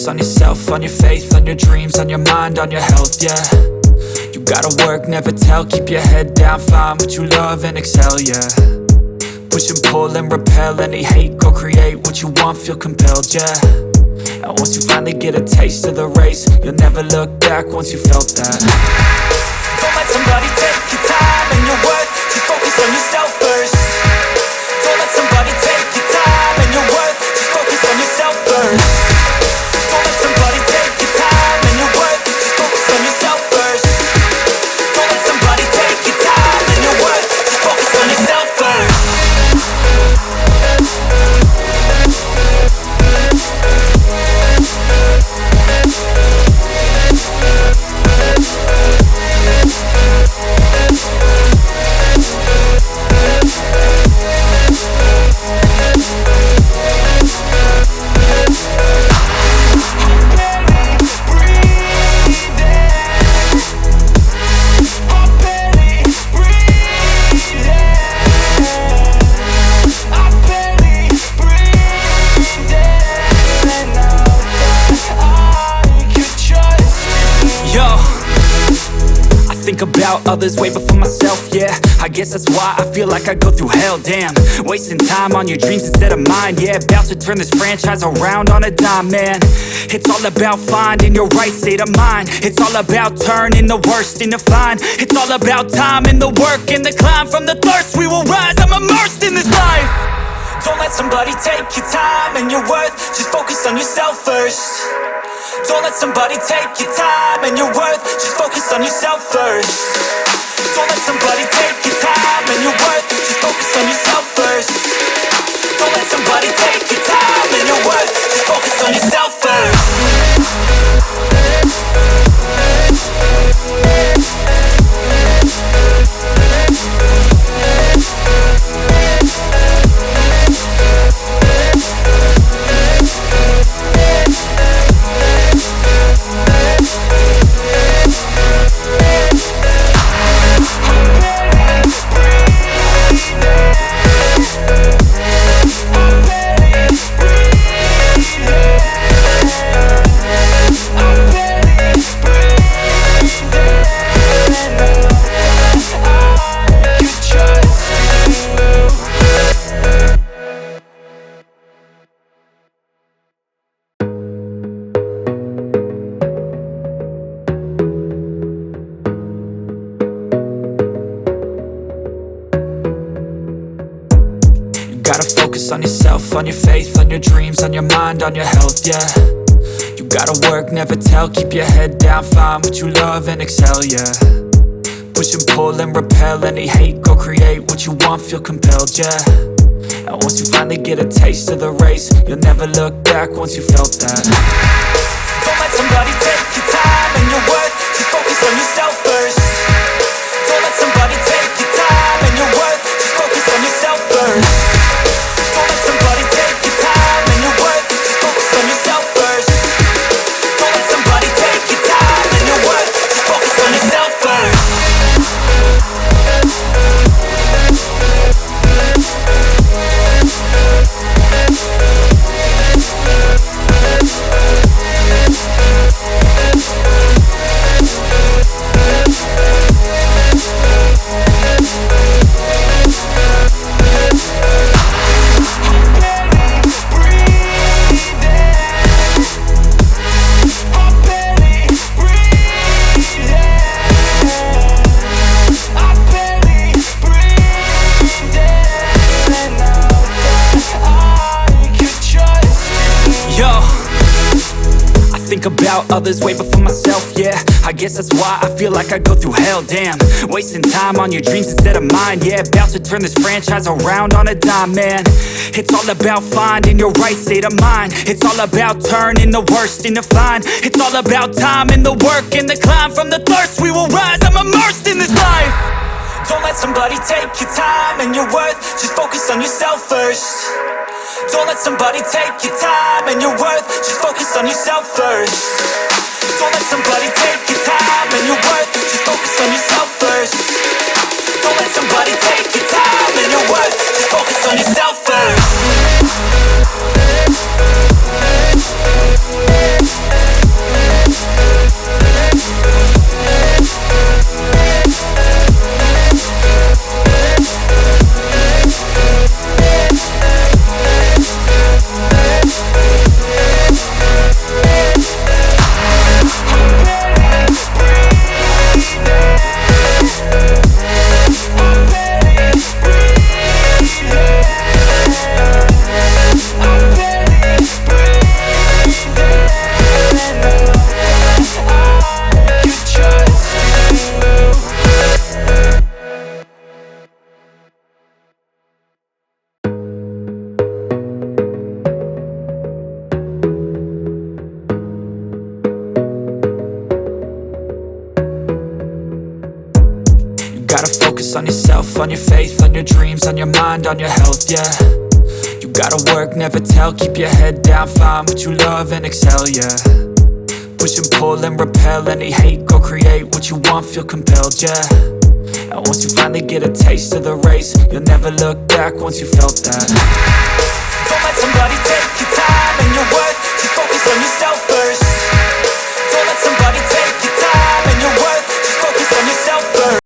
focus on yourself, on your faith, on your dreams, on your mind, on your health, yeah. You gotta work, never tell, keep your head down, find what you love and excel, yeah. Push and pull and repel any hate, go create what you want, feel compelled, yeah. And once you finally get a taste of the race, you'll never look back once you felt that. Don't let somebody take your time and your worth, just focus on yourself first. Don't let somebody take your time and your worth, just focus on yourself first. Don't let somebody take your time and your worth, just focus on yourself first. Don't let somebody take your time and your worth, just focus on yourself first. Think about others way before myself, yeah. I guess that's why I feel like I go through hell, damn. Wasting time on your dreams instead of mine, yeah. About to turn this franchise around on a dime, man. It's all about finding your right state of mind. It's all about turning the worst into fine. It's all about time and the work and the climb. From the thirst we will rise, I'm immersed in this life. Don't let somebody take your time and your worth, just focus on yourself first. Don't let somebody take your time and your worth, just focus on yourself first. Don't let somebody take your time and your worth, just focus on yourself first. Don't let somebody take your time and your worth, just focus on yourself first. Gotta focus on yourself, on your faith, on your dreams, on your mind, on your health, yeah. You gotta work, never tell, keep your head down, find what you love and excel, yeah. Push and pull and repel any hate, go create what you want, feel compelled, yeah. And once you finally get a taste of the race, you'll never look back once you felt that. Don't let somebody take your time and your worth, just focus on yourself first. Don't let somebody take your time and your worth, just focus on yourself first. Don't let somebody take your time and your worth, just focus on yourself first. Don't let somebody take your time and your worth, just focus on yourself first. Think about others way before myself, yeah. I guess that's why I feel like I go through hell, damn. Wasting time on your dreams instead of mine, yeah. About to turn this franchise around on a dime, man. It's all about finding your right state of mind. It's all about turning the worst into fine. It's all about time and the work and the climb. From the thirst we will rise, I'm immersed in this life. Don't let somebody take your time and your worth, just focus on yourself first. Don't let somebody take your time and your worth, just focus on yourself first. Don't let somebody take your time and your worth, just focus on yourself first. Don't let somebody take your time and your worth, just focus on yourself first. focus on yourself, on your faith, on your dreams, on your mind, on your health, yeah. You gotta work, never tell, keep your head down, find what you love and excel, yeah. Push and pull and repel any hate, go create what you want, feel compelled, yeah. And once you finally get a taste of the race, you'll never look back once you felt that. Don't let somebody